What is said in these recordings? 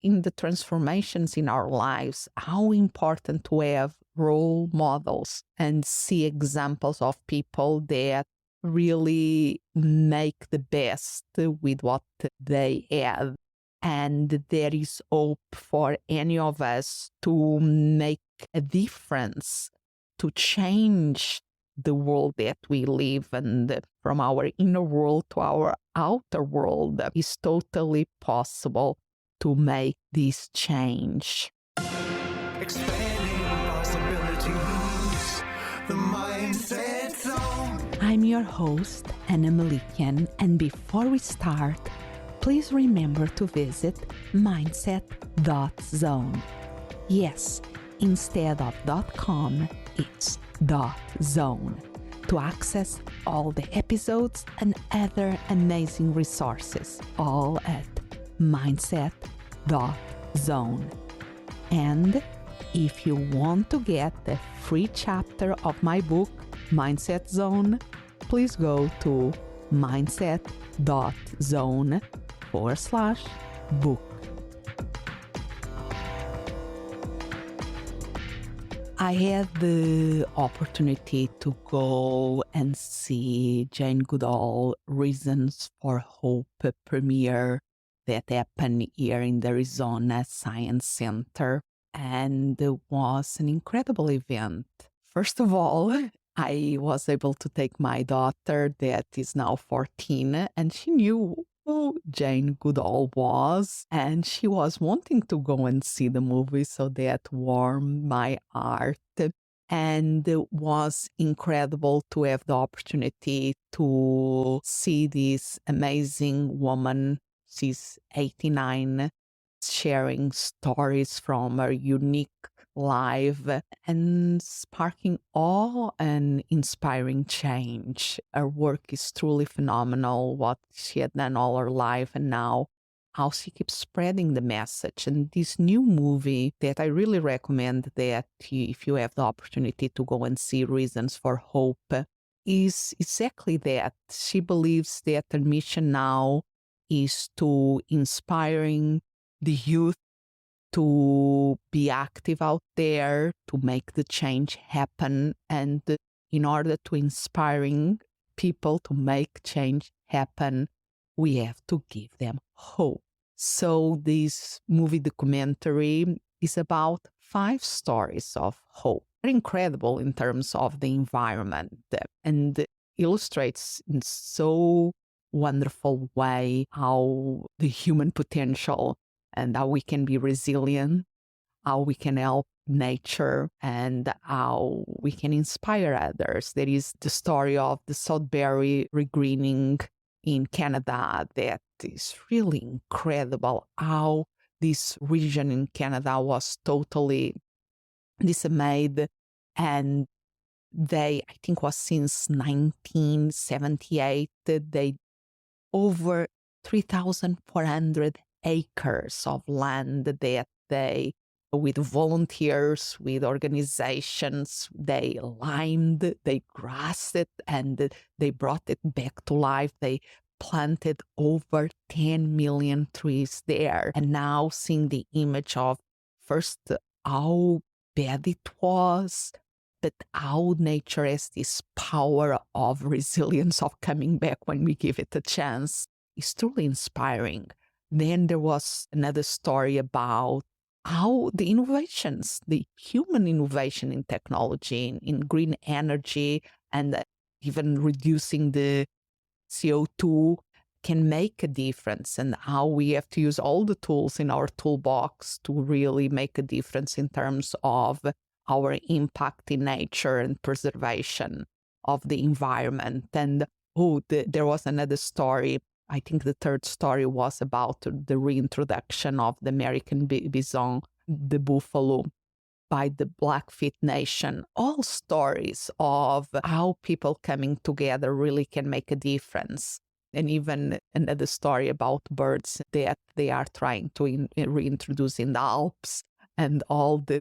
in the transformations in our lives, how important to have role models and see examples of people that really make the best with what they have. And there is hope for any of us to make a difference, to change the world that we live and from our inner world to our outer world. Is totally possible to make this change. Expanding possibilities, the Mindset Zone. I'm your host, Ana Melikian, and before we start, please remember to visit mindset.zone. Yes, instead of .com, it's .zone to access all the episodes and other amazing resources, all at mindset.zone. And if you want to get the free chapter of my book, Mindset Zone, please go to mindset.zone/book. I had the opportunity to go and see Jane Goodall Reasons for Hope premiere that happened here in the Arizona Science Center, and it was an incredible event. First of all, I was able to take my daughter that is now 14, and she knew who Jane Goodall was, and she was wanting to go and see the movie, so that warmed my heart. And it was incredible to have the opportunity to see this amazing woman. She's 89, sharing stories from her unique life and sparking awe and inspiring change. Her work is truly phenomenal, what she had done all her life, and now how she keeps spreading the message. And this new movie that I really recommend that if you have the opportunity to go and see Reasons for Hope is exactly that. She believes that her mission now is to inspiring the youth to be active out there, to make the change happen. And in order to inspiring people to make change happen, we have to give them hope. So this movie documentary is about 5 stories of hope. Very incredible in terms of the environment, and illustrates in so wonderful way how the human potential and how we can be resilient, how we can help nature, and how we can inspire others. There is the story of the Sudbury regreening in Canada that is really incredible, how this region in Canada was totally dismayed, and I think was since 1978, they over 3,400 acres of land that they, with volunteers, with organizations, they limed, they grassed it, and they brought it back to life. They planted over 10 million trees there. And now seeing the image of first how bad it was, but how nature has this power of resilience of coming back when we give it a chance is truly inspiring. Then there was another story about how the innovations, the human innovation in technology, in green energy, and even reducing the CO2 can make a difference, and how we have to use all the tools in our toolbox to really make a difference in terms of our impact in nature and preservation of the environment. And there was another story. I think the third story was about the reintroduction of the American bison, the buffalo, by the Blackfeet Nation. All stories of how people coming together really can make a difference. And even another story about birds that they are trying to reintroduce in the Alps, and all the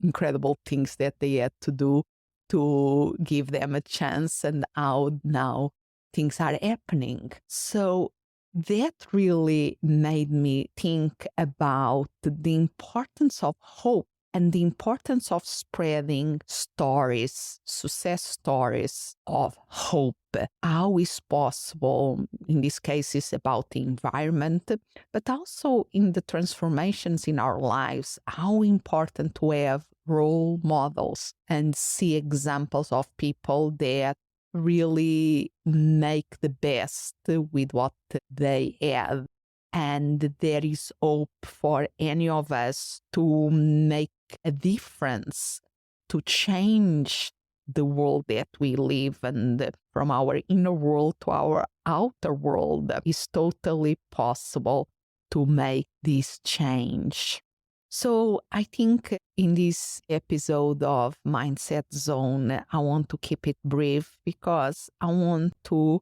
incredible things that they had to do to give them a chance, and how now things are happening. So that really made me think about the importance of hope and the importance of spreading stories, success stories of hope. How is possible, in this case, is about the environment, but also in the transformations in our lives, how important to have role models and see examples of people that really make the best with what they have. And there is hope for any of us to make a difference, to change the world that we live, and from our inner world to our outer world is totally possible to make this change. So I think in this episode of Mindset Zone, I want to keep it brief because I want to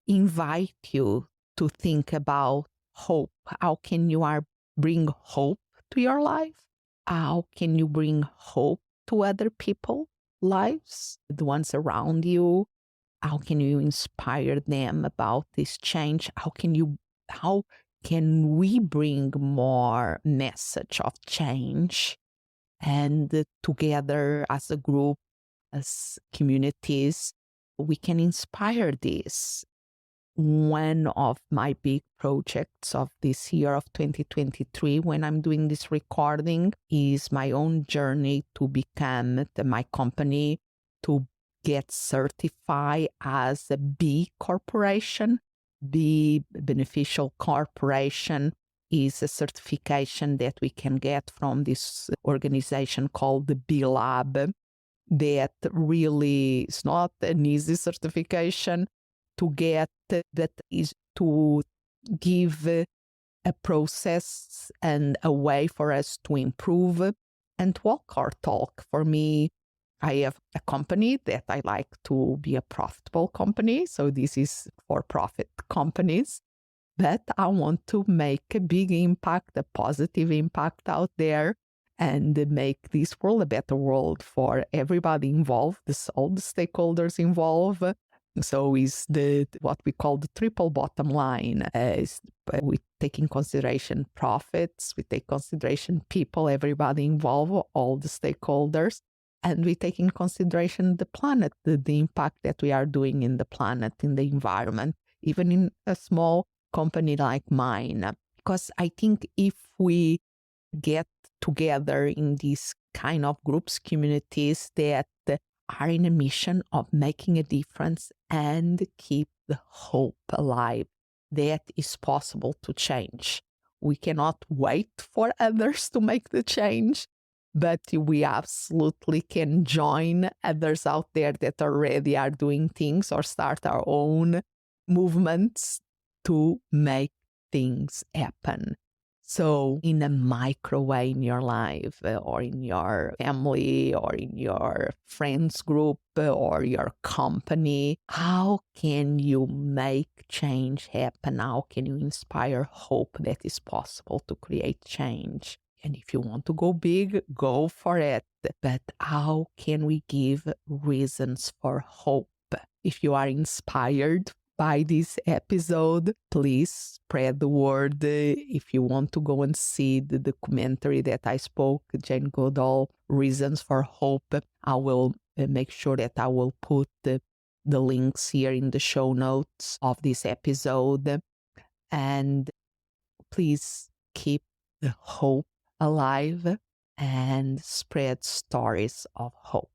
invite you to think about hope. How can you bring hope to your life? How can you bring hope to other people's lives, the ones around you? How can you inspire them about this change? How can we bring more message of change? And together as a group, as communities, we can inspire this. One of my big projects of this year of 2023, when I'm doing this recording, is my own journey to become my company, to get certified as a B Corporation. B Beneficial Corporation is a certification that we can get from this organization called the B Lab. That really is not an easy certification to get, that is to give a process and a way for us to improve and walk our talk. For me, I have a company that I like to be a profitable company. So this is for-profit companies. But I want to make a big impact, a positive impact out there, and make this world a better world for everybody involved, all the stakeholders involved. So is what we call the triple bottom line. We take in consideration profits, we take consideration people, everybody involved, all the stakeholders, and we take in consideration the planet, the impact that we are doing in the planet, in the environment, even in a small company like mine. Because I think if we get together in these kind of groups, communities that are in a mission of making a difference and keep the hope alive, that is possible to change. We cannot wait for others to make the change, but we absolutely can join others out there that already are doing things or start our own movements to make things happen. So in a micro way in your life or in your family or in your friends group or your company, how can you make change happen? How can you inspire hope that is possible to create change? And if you want to go big, go for it. But how can we give reasons for hope? If you are inspired by this episode, please spread the word. If you want to go and see the documentary that I spoke, Jane Goodall Reasons for Hope, I will make sure that I will put the links here in the show notes of this episode. And please keep the hope alive and spread stories of hope.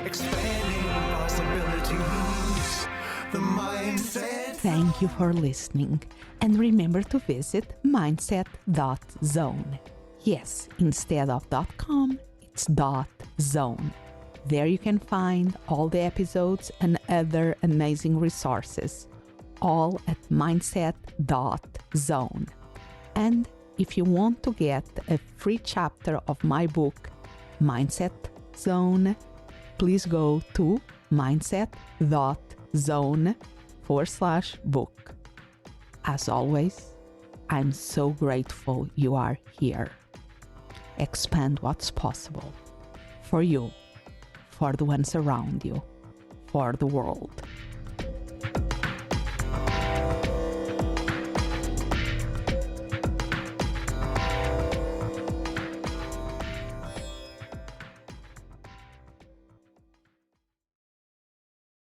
Expanding possibilities. The mindset. Thank you for listening, and remember to visit mindset.zone. Yes, instead of .com, it's .zone. There you can find all the episodes and other amazing resources, all at mindset.zone. And if you want to get a free chapter of my book, Mindset Zone, please go to mindset.zone/book. As always, I'm so grateful you are here. Expand what's possible for you, for the ones around you, for the world.